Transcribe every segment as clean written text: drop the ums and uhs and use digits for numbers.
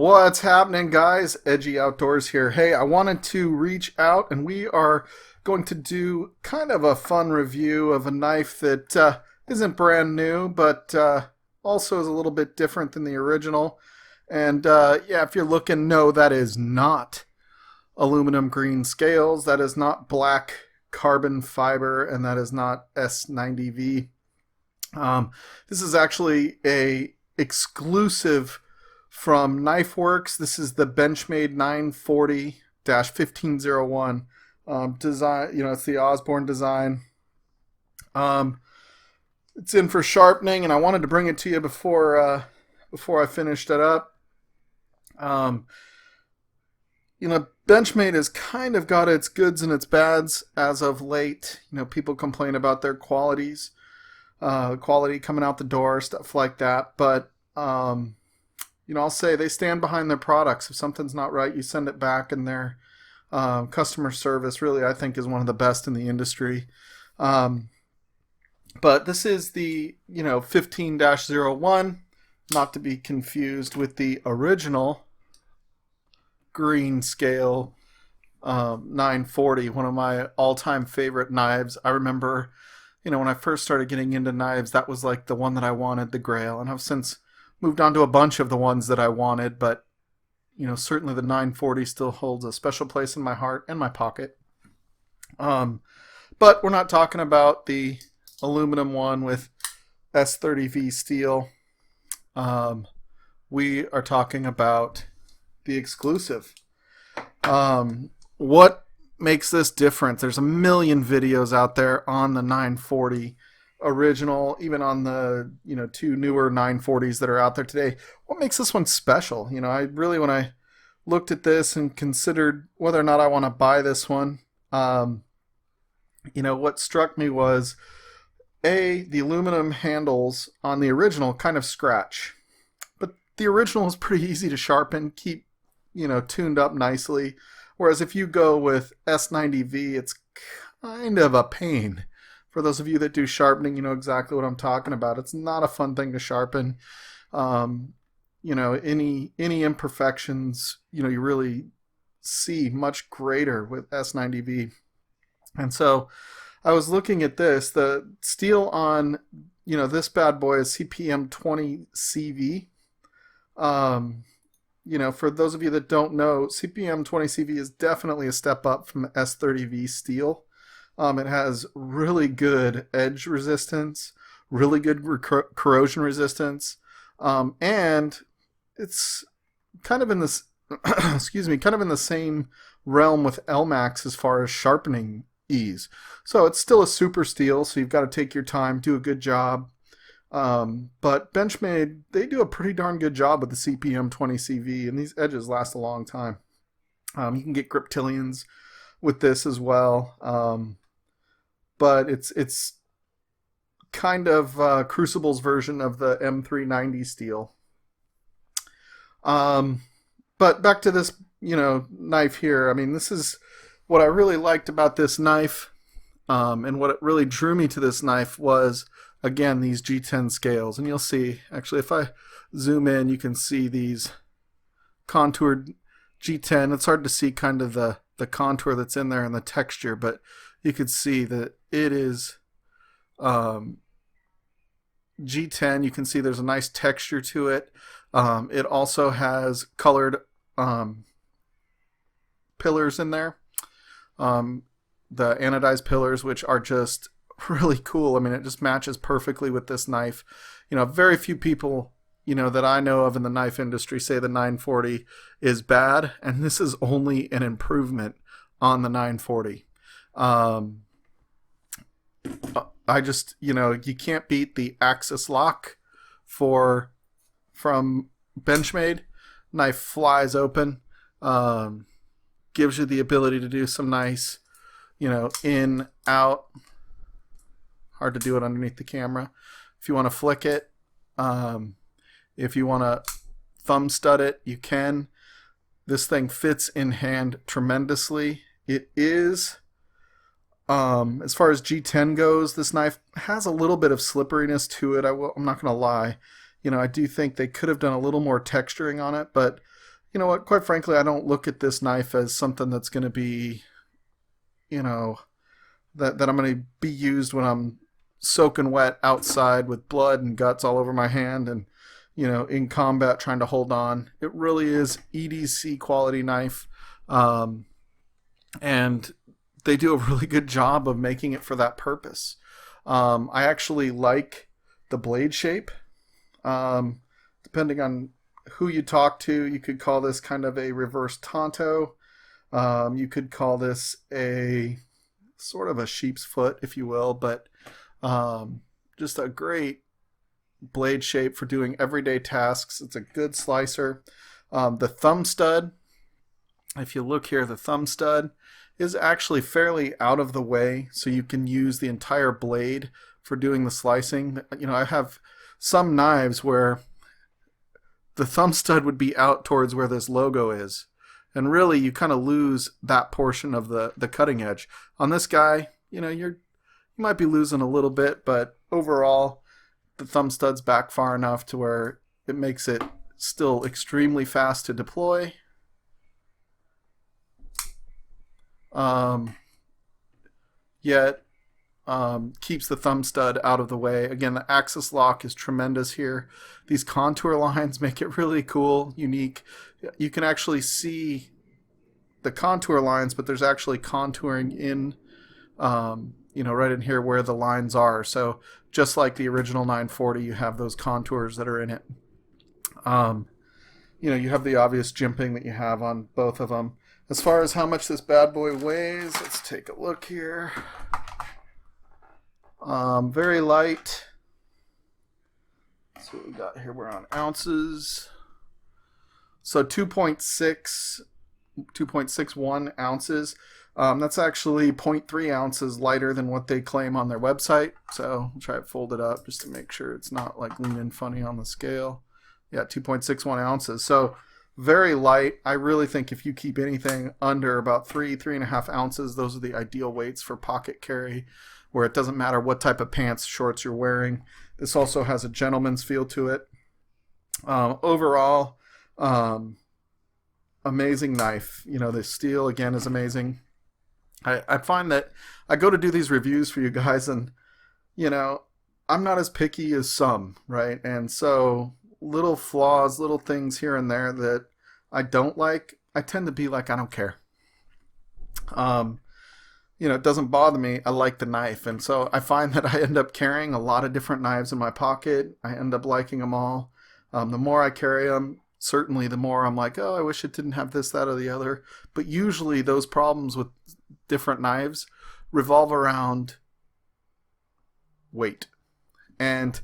What's happening, guys? Edgy Outdoors here. Hey, I wanted to reach out and we are going to do kind of a fun review of a knife that isn't brand new, but also is a little bit different than the original. And yeah, if you're looking, no, that is not aluminum green scales. That is not black carbon fiber, and that is not S90V. This is actually a exclusive from KnifeWorks. This is the Benchmade 940-1501 design. You know, it's the Osborne design. It's in for sharpening, and I wanted to bring it to you before I finished it up. You know, Benchmade has kind of got its goods and its bads as of late. You know, people complain about their quality coming out the door, stuff like that. But you know, I'll say they stand behind their products. If something's not right, you send it back, and their customer service really, I think, is one of the best in the industry. But this is the 15-01, not to be confused with the original green scale 940, one of my all-time favorite knives. I remember, when I first started getting into knives, that was like the one that I wanted, the Grail, and I've since moved on to a bunch of the ones that I wanted, but certainly the 940 still holds a special place in my heart and my pocket. But we're not talking about the aluminum one with S30V steel. We are talking about the exclusive. What makes this different? There's a million videos out there on the 940 original, even on the two newer 940s that are out there today. What makes this one special? I really, when I looked at this and considered whether or not I want to buy this one, what struck me was the aluminum handles on the original kind of scratch, but the original is pretty easy to sharpen, keep tuned up nicely, whereas if you go with S90V, it's kind of a pain. For those of you that do sharpening, you know exactly what I'm talking about. It's not a fun thing to sharpen. Any imperfections, you really see much greater with S90V. And so I was looking at this. The steel on, this bad boy is CPM 20 CV. For those of you that don't know, CPM 20 CV is definitely a step up from S30V steel. It has really good edge resistance, really good corrosion resistance, and it's kind of in this, kind of in the same realm with LMAX as far as sharpening ease. So it's still a super steel, so you've got to take your time, do a good job. But Benchmade, they do a pretty darn good job with the CPM 20 CV, and these edges last a long time. You can get griptilians with this as well. But it's kind of Crucible's version of the M390 steel. But back to this, knife here. I mean, this is what I really liked about this knife, and what really drew me to this knife was, again, these G10 scales. And you'll see, actually, if I zoom in, you can see these contoured G10. It's hard to see kind of the contour that's in there and the texture, but you could see that it is G10. You can see there's a nice texture to it. It also has colored pillars in there. The anodized pillars, which are just really cool. I mean, it just matches perfectly with this knife. Very few people, that I know of in the knife industry say the 940 is bad, and this is only an improvement on the 940. I just, you can't beat the axis lock from Benchmade. Knife flies open, gives you the ability to do some nice, in, out. Hard to do it underneath the camera. If you want to flick it, if you want to thumb stud it, you can. This thing fits in hand tremendously. It is, as far as G10 goes, this knife has a little bit of slipperiness to it. I'm not going to lie. I do think they could have done a little more texturing on it, but you know what, quite frankly, I don't look at this knife as something that's going to be, you know, that I'm going to be used when I'm soaking wet outside with blood and guts all over my hand and, you know, in combat trying to hold on. It really is EDC quality knife. And they do a really good job of making it for that purpose. I actually like the blade shape. Depending on who you talk to, you could call this kind of a reverse Tonto. You could call this a sort of a sheep's foot, if you will, but just a great blade shape for doing everyday tasks. It's a good slicer. The thumb stud, if you look here, the thumb stud is actually fairly out of the way, so you can use the entire blade for doing the slicing. You know, I have some knives where the thumb stud would be out towards where this logo is, and really you kind of lose that portion of the cutting edge. On this guy, you know, you might be losing a little bit, but overall the thumb stud's back far enough to where it makes it still extremely fast to deploy. Yet keeps the thumb stud out of the way. Again, the axis lock is tremendous here. These contour lines make it really cool, unique. You can actually see the contour lines, but there's actually contouring in, you know, right in here where the lines are. So just like the original 940, you have those contours that are in it. You know, you have the obvious jimping that you have on both of them. As far as how much this bad boy weighs, let's take a look here. Very light. So what we got here, we're on ounces. So 2.61 ounces. That's actually 0.3 ounces lighter than what they claim on their website. So I'll try to fold it up just to make sure it's not like leaning funny on the scale. Yeah, 2.61 ounces. So very light. I really think if you keep anything under about 3.5 ounces, those are the ideal weights for pocket carry, where it doesn't matter what type of pants, shorts you're wearing. This also has a gentleman's feel to it. Overall, amazing knife. You know, the steel, again, is amazing. I find that I go to do these reviews for you guys, and, you know, I'm not as picky as some, right? And so little flaws, little things here and there that I don't like, I tend to be like, I don't care. You know, it doesn't bother me. I like the knife. And so I find that I end up carrying a lot of different knives in my pocket. I end up liking them all. The more I carry them, certainly the more I'm like, oh, I wish it didn't have this, that, or the other. But usually those problems with different knives revolve around weight. And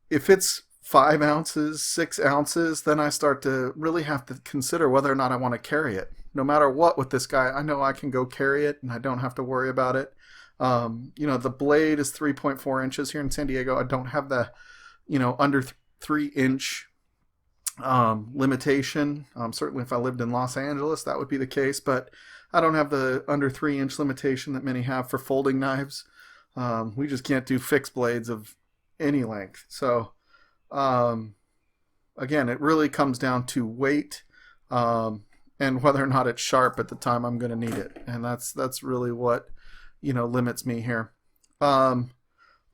if it's 5 ounces, 6 ounces, then I start to really have to consider whether or not I want to carry it. No matter what with this guy, I know I can go carry it and I don't have to worry about it. You know, the blade is 3.4 inches here in San Diego. I don't have the, you know, under 3-inch limitation. Certainly if I lived in Los Angeles, that would be the case, but I don't have the under 3-inch limitation that many have for folding knives. We just can't do fixed blades of any length. So, again, it really comes down to weight, and whether or not it's sharp at the time I'm going to need it. And that's really what, you know, limits me here.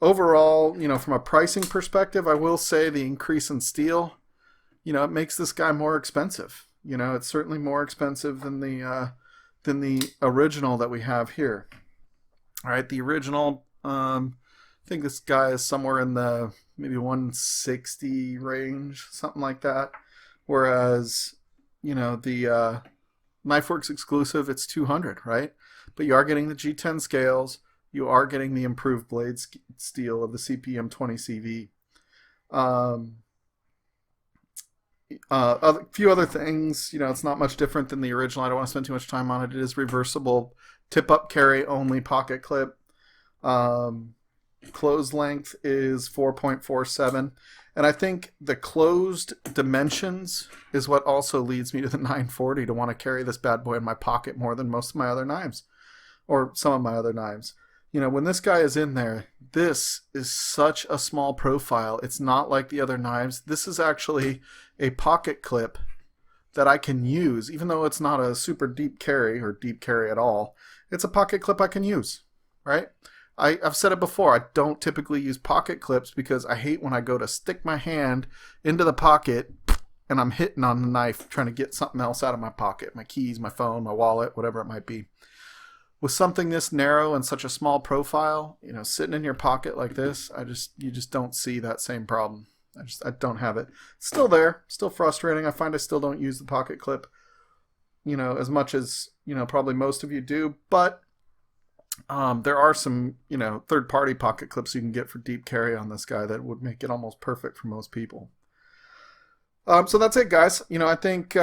Overall, you know, from a pricing perspective, I will say the increase in steel, you know, it makes this guy more expensive. You know, it's certainly more expensive than the original that we have here. All right, the original, I think this guy is somewhere in the maybe 160 range, something like that. Whereas, you know, the KnifeWorks exclusive, it's 200, right? But you are getting the G10 scales. You are getting the improved blade steel of the CPM 20CV. A few other things, you know, it's not much different than the original. I don't want to spend too much time on it. It is reversible, tip-up carry only pocket clip. Closed length is 4.47. And I think the closed dimensions is what also leads me to the 940 to want to carry this bad boy in my pocket more than most of my other knives, or some of my other knives. You know, when this guy is in there, this is such a small profile. It's not like the other knives. This is actually a pocket clip that I can use, even though it's not a super deep carry or deep carry at all. It's a pocket clip I can use, right? I've said it before, I don't typically use pocket clips because I hate when I go to stick my hand into the pocket and I'm hitting on the knife trying to get something else out of my pocket, my keys, my phone, my wallet, whatever it might be. With something this narrow and such a small profile, you know, sitting in your pocket like this, you just don't see that same problem. I don't have it. It's still there, still frustrating. I find I still don't use the pocket clip, you know, as much as, you know, probably most of you do, but there are some, you know, third-party pocket clips you can get for deep carry on this guy that would make it almost perfect for most people. So that's it, guys. You know, I think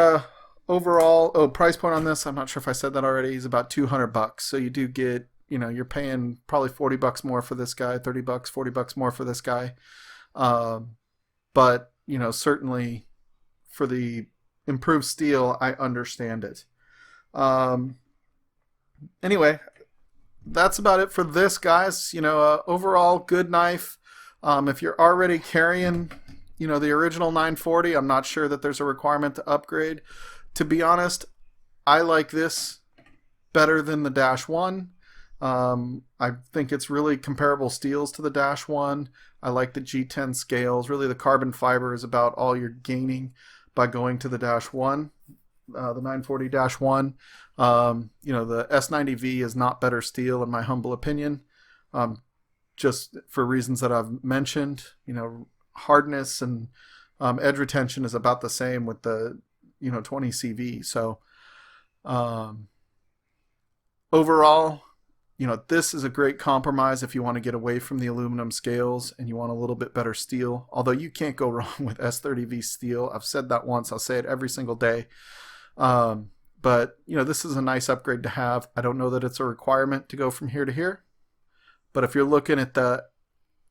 overall, price point on this, I'm not sure if I said that already, is about $200. So you do get, you know, you're paying probably $40 more for this guy, $30, $40 more for this guy. But, you know, certainly for the improved steel, I understand it. Anyway, that's about it for this, guys. You know, overall, good knife. If you're already carrying, you know, the original 940, I'm not sure that there's a requirement to upgrade. To be honest, I like this better than the Dash 1. I think it's really comparable steels to the Dash 1. I like the G10 scales. Really, the carbon fiber is about all you're gaining by going to the Dash 1, the 940-1. You know, the S90V is not better steel in my humble opinion, just for reasons that I've mentioned. You know, hardness and edge retention is about the same with the, you know, 20 CV. So overall, you know, this is a great compromise if you want to get away from the aluminum scales and you want a little bit better steel. Although you can't go wrong with S30V steel. I've said that once. I'll say it every single day. But, you know, this is a nice upgrade to have. I don't know that it's a requirement to go from here to here. But if you're looking at the,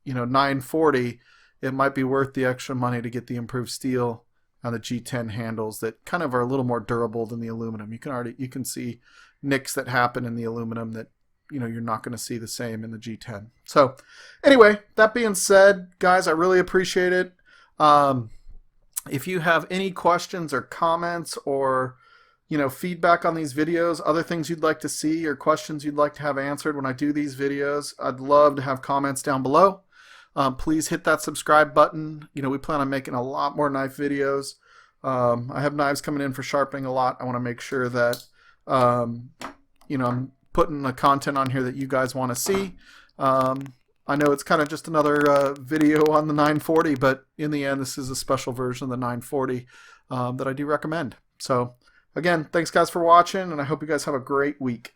you know, 940, it might be worth the extra money to get the improved steel on the G10 handles that kind of are a little more durable than the aluminum. You can see nicks that happen in the aluminum that, you know, you're not going to see the same in the G10. So anyway, that being said, guys, I really appreciate it. If you have any questions or comments or, you know, feedback on these videos, other things you'd like to see or questions you'd like to have answered when I do these videos, I'd love to have comments down below. Please hit that subscribe button. You know, we plan on making a lot more knife videos. I have knives coming in for sharpening a lot. I want to make sure that, you know, I'm putting the content on here that you guys want to see. I know it's kind of just another video on the 940, but in the end, this is a special version of the 940 that I do recommend. So again, thanks guys for watching, and I hope you guys have a great week.